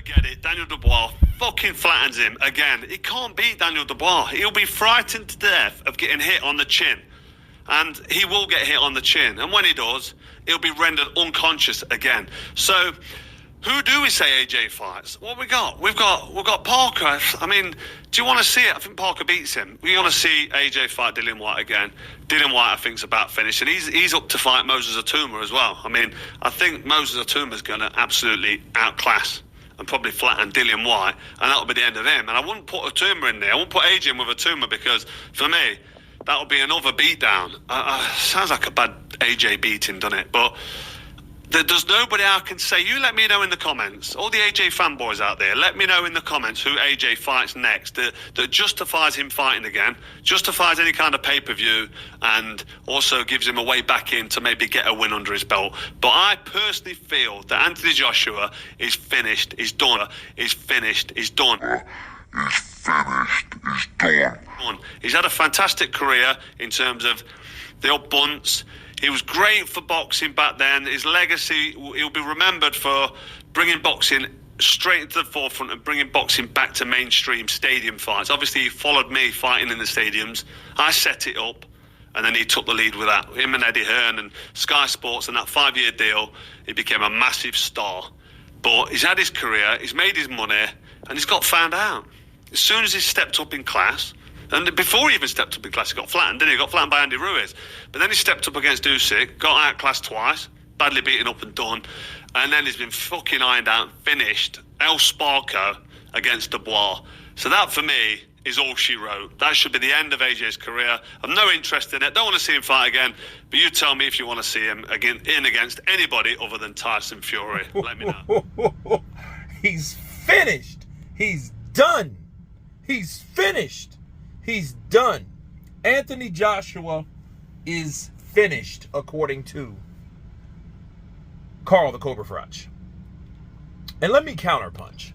get it. Daniel Dubois fucking flattens him again. He can't beat Daniel Dubois. He'll be frightened to death of getting hit on the chin. And he will get hit on the chin. And when he does, he'll be rendered unconscious again. So, who do we say AJ fights? What we got? We've got Parker. I mean, do you want to see it? I think Parker beats him. We want to see AJ fight Dillian Whyte again. Dillian Whyte, I think, is about finished. And he's up to fight Moses Atuma as well. I mean, I think Moses Atuma is going to absolutely outclass and probably flatten Dillian Whyte. And that'll be the end of him. And I wouldn't put Atuma in there. I wouldn't put AJ in with Atuma because, for me, that'll be another beatdown. Sounds like a bad AJ beating, doesn't it? But there's nobody I can say. You let me know in the comments. All the AJ fanboys out there, let me know in the comments who AJ fights next that justifies him fighting again, justifies any kind of pay-per-view, and also gives him a way back in to maybe get a win under his belt. But I personally feel that Anthony Joshua is finished, is done, is finished, is done. He's had a fantastic career in terms of the old bunts. He was great for boxing back then. His legacy, he'll be remembered for bringing boxing straight into the forefront and bringing boxing back to mainstream stadium fights. Obviously, he followed me fighting in the stadiums. I set it up, and then he took the lead with that. Him and Eddie Hearn and Sky Sports and that 5-year deal, he became a massive star. But he's had his career, he's made his money, and he's got found out. As soon as he stepped up in class, and before he even stepped up in class, he got flattened, didn't he? He got flattened by Andy Ruiz. But then he stepped up against Usyk, got outclassed twice, badly beaten up and done. And then he's been fucking ironed out, finished, El Sparko against Dubois. So that, for me, is all she wrote. That should be the end of AJ's career. I've no interest in it. Don't want to see him fight again. But you tell me if you want to see him again in against anybody other than Tyson Fury. Let me know. He's finished. He's done. He's finished. He's done. Anthony Joshua is finished, according to Carl the Cobra Froch. And let me counterpunch.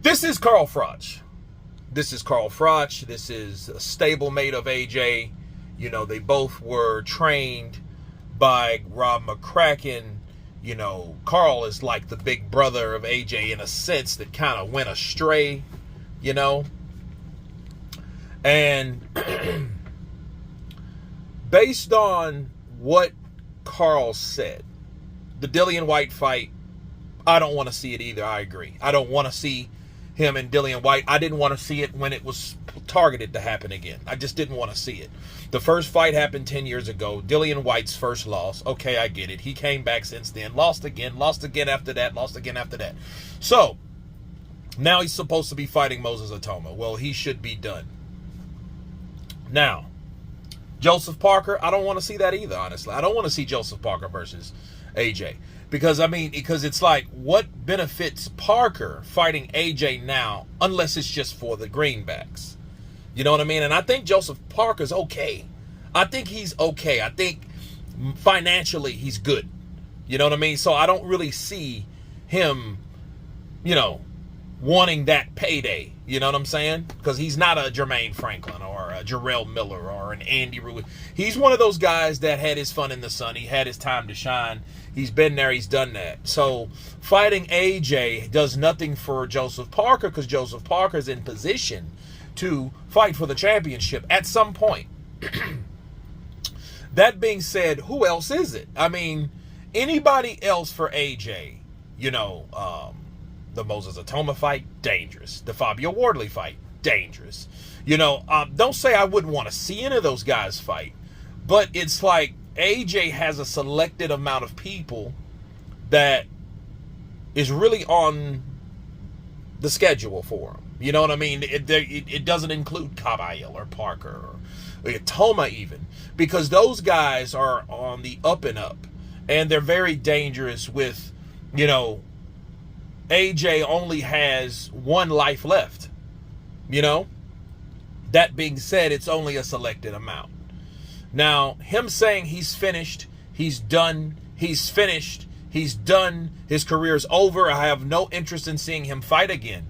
This is Carl Froch. This is Carl Froch. This is a stablemate of AJ. You know, they both were trained by Rob McCracken. You know, Carl is like the big brother of AJ in a sense that kind of went astray, you know. And based on what Carl said, the Dillian Whyte fight, I don't want to see it either. I agree. I don't want to see him and Dillian Whyte. I didn't want to see it when it was targeted to happen again. I just didn't want to see it. The first fight happened 10 years ago. Dillian Whyte's first loss. Okay, I get it. He came back since then. Lost again after that, lost again after that. So, now he's supposed to be fighting Moses Atoma. Well, he should be done. Now, Joseph Parker, I don't want to see that either, honestly. I don't want to see Joseph Parker versus AJ. Because it's like, what benefits Parker fighting AJ now unless it's just for the greenbacks? You know what I mean? And I think Joseph Parker's okay. I think he's okay. I think financially he's good. You know what I mean? So I don't really see him, you know, wanting that payday. You know what I'm saying? Because he's not a Jermaine Franklin or a Jarrell Miller or an Andy Ruiz. He's one of those guys that had his fun in the sun. He had his time to shine. He's been there. He's done that. So fighting AJ does nothing for Joseph Parker because Joseph Parker's in position to fight for the championship at some point. That being said, who else is it? I mean, anybody else for AJ? You know, the Moses Atoma fight, dangerous. The Fabio Wardley fight, dangerous. You know, don't say I wouldn't want to see any of those guys fight, but it's like AJ has a selected amount of people that is really on the schedule for him. You know what I mean? It doesn't include Caballero or Parker or Atoma even, because those guys are on the up and up, and they're very dangerous with, you know, AJ only has one life left, you know? That being said, it's only a selected amount. Now, him saying he's finished, he's done, he's finished, he's done, his career's over, I have no interest in seeing him fight again.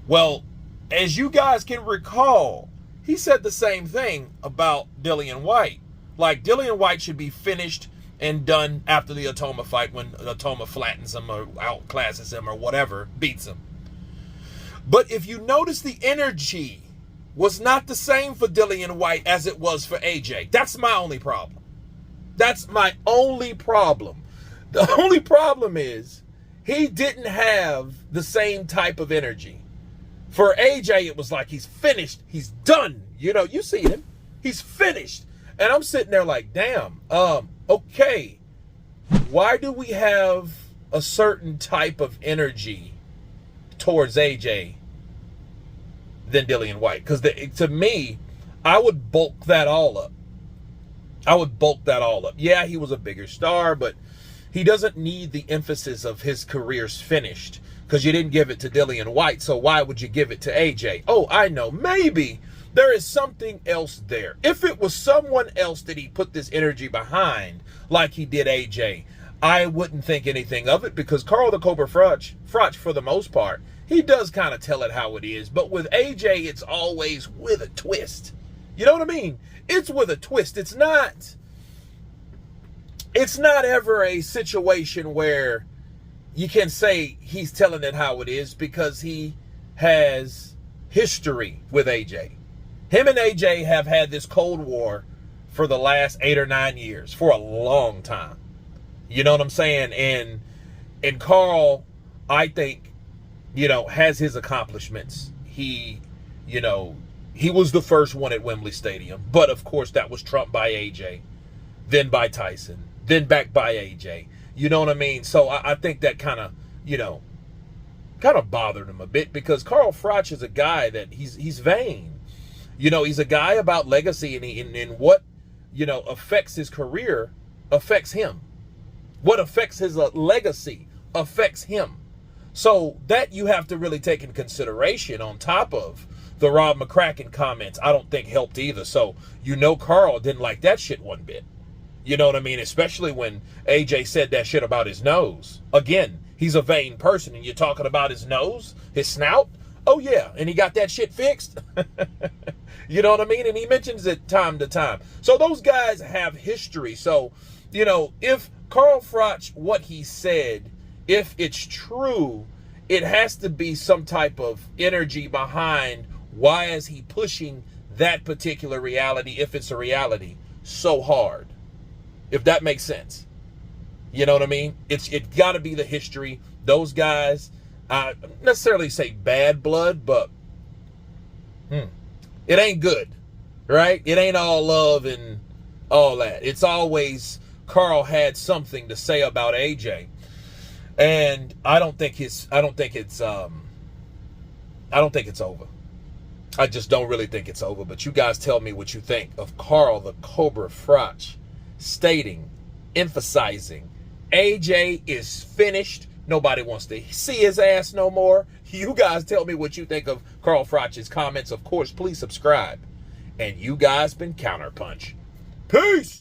Well, as you guys can recall, he said the same thing about Dillian Whyte. Like, Dillian Whyte should be finished and done after the Atoma fight when Atoma flattens him or outclasses him or whatever, beats him. But if you notice, the energy was not the same for Dillian Whyte as it was for AJ. That's my only problem. That's my only problem. The only problem is he didn't have the same type of energy. For AJ, it was like he's finished. He's done. You know, you see him. He's finished. And I'm sitting there like, damn, okay. Why do we have a certain type of energy towards AJ than Dillian Whyte? Because to me, I would bulk that all up. Yeah, he was a bigger star, but he doesn't need the emphasis of his career's finished because you didn't give it to Dillian Whyte, so why would you give it to AJ? Oh, I know. Maybe there is something else there. If it was someone else that he put this energy behind, like he did AJ, I wouldn't think anything of it because Carl the Cobra Froch, for the most part, he does kind of tell it how it is. But with AJ, it's always with a twist. You know what I mean? It's with a twist. It's not ever a situation where you can say he's telling it how it is because he has history with AJ. Him and AJ have had this Cold War for the last 8 or 9 years, for a long time. You know what I'm saying? And Carl, I think, you know, has his accomplishments. He was the first one at Wembley Stadium. But, of course, that was trumped by AJ, then by Tyson, then back by AJ. You know what I mean? So I think that kind of bothered him a bit because Carl Froch is a guy that he's vain. You know, he's a guy about legacy and what, you know, affects his career affects him. What affects his legacy affects him. So that you have to really take in consideration on top of the Rob McCracken comments. I don't think helped either. So, you know, Carl didn't like that shit one bit. You know what I mean? Especially when AJ said that shit about his nose. Again, he's a vain person and you're talking about his nose, his snout. Oh, yeah. And he got that shit fixed. You know what I mean? And he mentions it time to time. So those guys have history. So, you know, if Carl Froch, what he said, if it's true, it has to be some type of energy behind why is he pushing that particular reality, if it's a reality, so hard. If that makes sense. You know what I mean? It's got to be the history. Those guys, I don't necessarily say bad blood, but it ain't good, right? It ain't all love and all that. It's always Carl had something to say about AJ. And I don't think it's over. I just don't really think it's over. But you guys tell me what you think of Carl the Cobra Froch stating, emphasizing, AJ is finished. Nobody wants to see his ass no more. You guys tell me what you think of Carl Froch's comments. Of course, please subscribe. And you guys been Counterpunch. Peace!